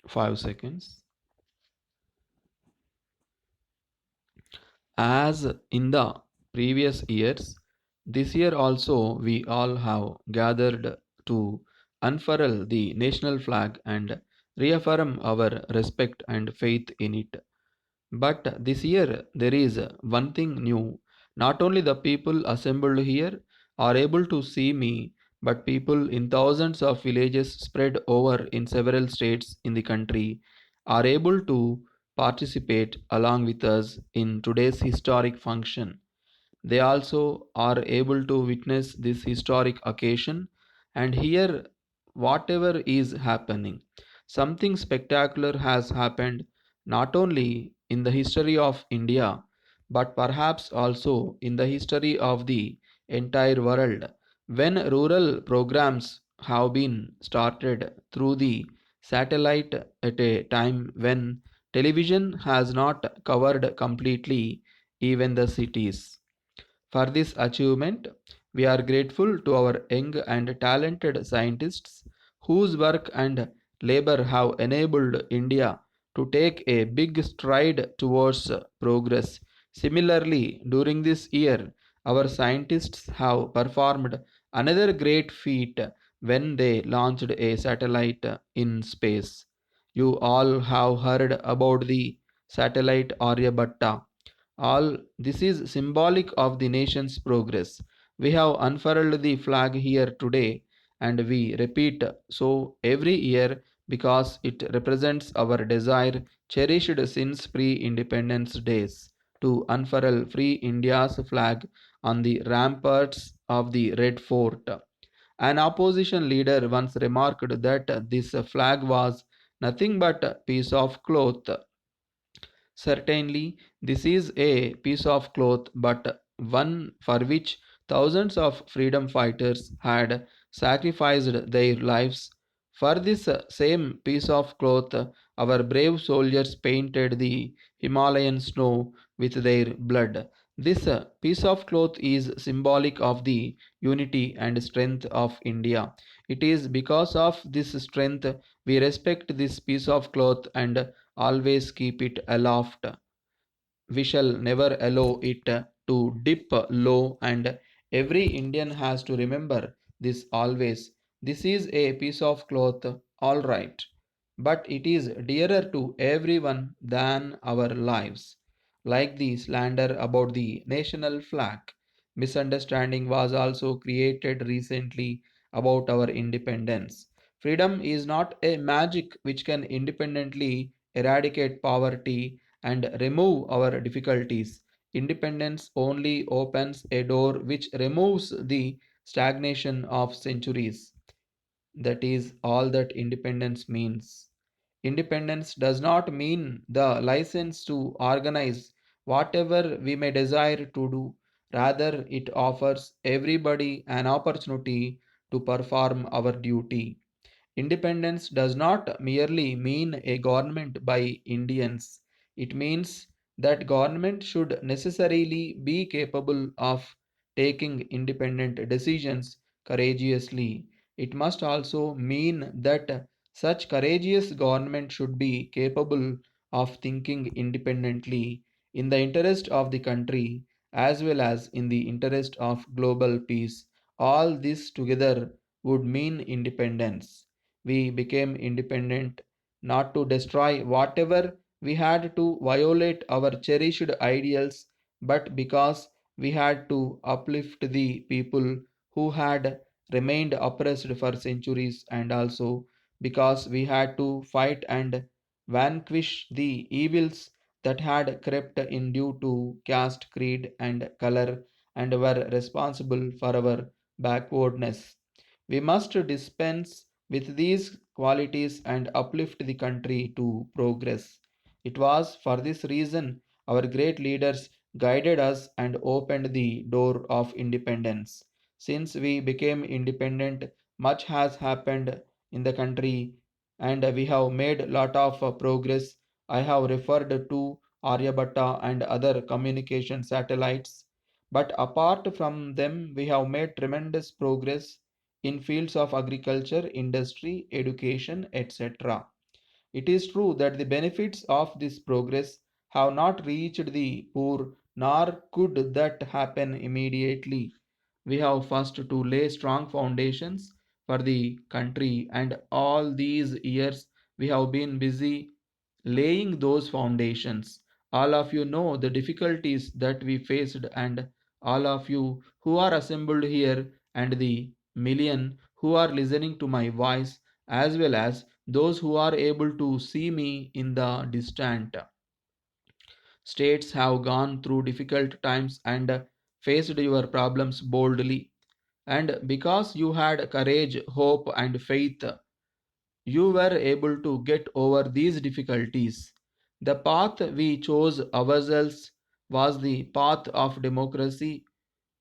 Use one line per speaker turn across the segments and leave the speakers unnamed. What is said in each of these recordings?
5 seconds. As in the previous years, this year also we all have gathered to unfurl the national flag and reaffirm our respect and faith in it. But this year there is one thing new. Not only the people assembled here are able to see me, but people in thousands of villages spread over in several states in the country are able to participate along with us in today's historic function. They also are able to witness this historic occasion and hear whatever is happening. Something spectacular has happened not only in the history of India but perhaps also in the history of the entire world. When rural programs have been started through the satellite at a time when television has not covered completely even the cities. For this achievement, we are grateful to our young and talented scientists whose work and labor have enabled India to take a big stride towards progress. Similarly, during this year, our scientists have performed another great feat when they launched a satellite in space. You all have heard about the satellite Aryabhatta. All this is symbolic of the nation's progress. We have unfurled the flag here today and we repeat so every year because it represents our desire cherished since pre-independence days to unfurl free India's flag on the ramparts of the Red Fort. An opposition leader once remarked that this flag was nothing but a piece of cloth. Certainly, this is a piece of cloth, but one for which thousands of freedom fighters had sacrificed their lives. For this same piece of cloth, our brave soldiers painted the Himalayan snow with their blood. This piece of cloth is symbolic of the unity and strength of India. It is because of this strength we respect this piece of cloth and always keep it aloft. We shall never allow it to dip low, and every Indian has to remember this always. This is a piece of cloth, all right, but it is dearer to everyone than our lives. Like the slander about the national flag, misunderstanding was also created recently about our independence. Freedom is not a magic which can independently eradicate poverty and remove our difficulties. Independence only opens a door which removes the stagnation of centuries. That is all that independence means. Independence does not mean the license to organize whatever we may desire to do. Rather, it offers everybody an opportunity to perform our duty. Independence does not merely mean a government by Indians. It means that government should necessarily be capable of taking independent decisions courageously. It must also mean that such courageous government should be capable of thinking independently in the interest of the country as well as in the interest of global peace. All this together would mean independence. We became independent not to destroy whatever we had to violate our cherished ideals, but because we had to uplift the people who had remained oppressed for centuries, and also because we had to fight and vanquish the evils that had crept in due to caste, creed, and color and were responsible for our backwardness. We must dispense with these qualities and uplift the country to progress. It was for this reason our great leaders guided us and opened the door of independence. Since we became independent, much has happened in the country and we have made lot of progress. I have referred to Aryabhatta and other communication satellites. But apart from them, we have made tremendous progress in fields of agriculture, industry, education, etc. It is true that the benefits of this progress have not reached the poor, nor could that happen immediately. We have first to lay strong foundations for the country, and all these years we have been busy laying those foundations. All of you know the difficulties that we faced, and all of you who are assembled here, and the million who are listening to my voice, as well as those who are able to see me in the distant states, have gone through difficult times and faced your problems boldly. And because you had courage, hope, and faith, you were able to get over these difficulties. The path we chose ourselves was the path of democracy.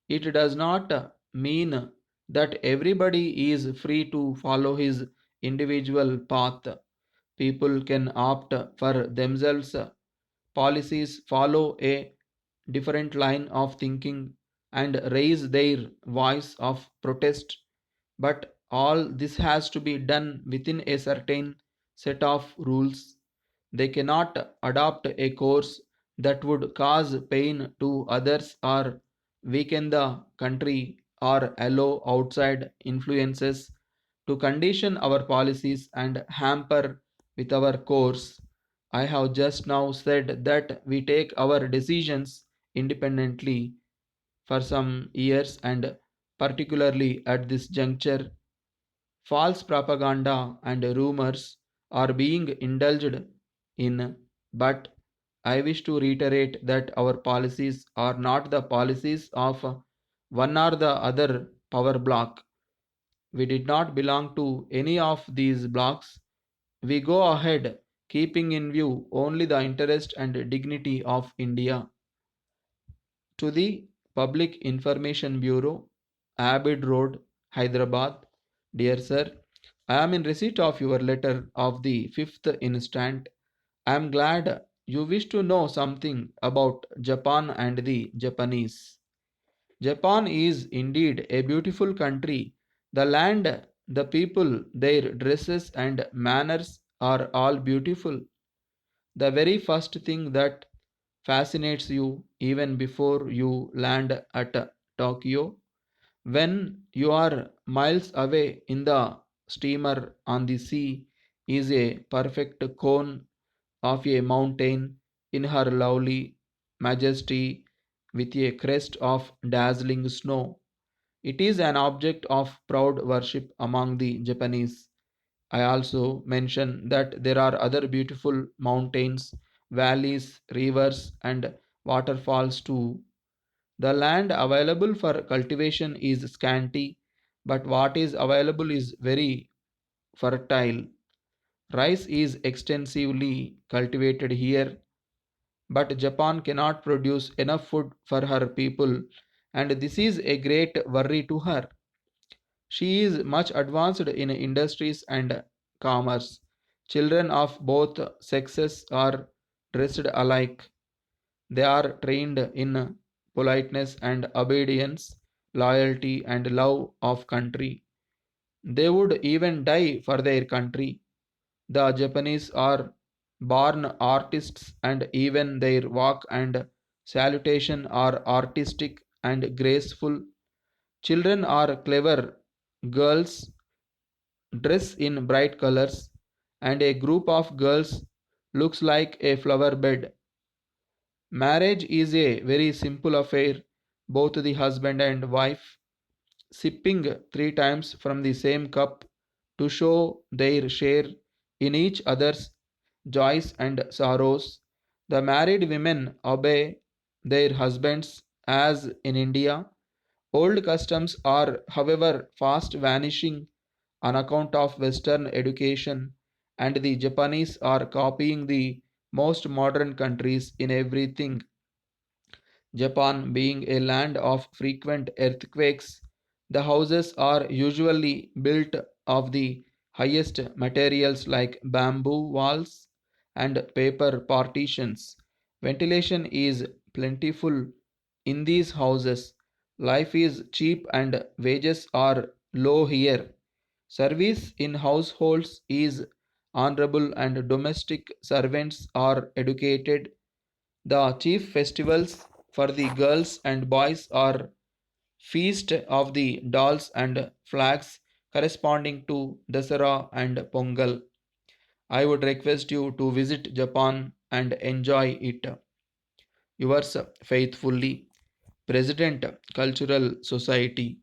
It does not mean that everybody is free to follow his individual path. People can opt for themselves. Policies follow a different line of thinking and raise their voice of protest, but all this has to be done within a certain set of rules. They cannot adopt a course that would cause pain to others or weaken the country or allow outside influences to condition our policies and hamper with our course. I have just now said that we take our decisions independently for some years, and particularly at this juncture, false propaganda and rumors are being indulged in. But I wish to reiterate that our policies are not the policies of one or the other power block. We did not belong to any of these blocks. We go ahead keeping in view only the interest and dignity of India. To the Public Information Bureau, Abid Road, Hyderabad. Dear Sir, I am in receipt of your letter of the 5th instant. I am glad you wish to know something about Japan and the Japanese. Japan is indeed a beautiful country. The land, the people, their dresses and manners are all beautiful. The very first thing that fascinates you even before you land at Tokyo, when you are miles away in the steamer on the sea, is a perfect cone of a mountain in her lovely majesty with a crest of dazzling snow. It is an object of proud worship among the Japanese. I also mention that there are other beautiful mountains, valleys, rivers, and waterfalls too. The land available for cultivation is scanty, but what is available is very fertile. Rice is extensively cultivated here, but Japan cannot produce enough food for her people, and this is a great worry to her. She is much advanced in industries and commerce. Children of both sexes are dressed alike. They are trained in politeness and obedience, loyalty and love of country. They would even die for their country. The Japanese are born artists, and even their walk and salutation are artistic and graceful. Children are clever. Girls dress in bright colors, and a group of girls looks like a flower bed. Marriage is a very simple affair. Both the husband and wife sipping 3 times from the same cup to show their share in each other's joys and sorrows. The married women obey their husbands as in India. Old customs are, however, fast vanishing on account of Western education, and the Japanese are copying the most modern countries in everything. Japan being a land of frequent earthquakes, the houses are usually built of the highest materials like bamboo walls and paper partitions. Ventilation is plentiful in these houses. Life is cheap and wages are low here. Service in households is honorable and domestic servants are educated. The chief festivals for the girls and boys are Feast of the Dolls and Flags corresponding to Dasara and Pongal. I would request you to visit Japan and enjoy it. Yours faithfully, President, Cultural Society.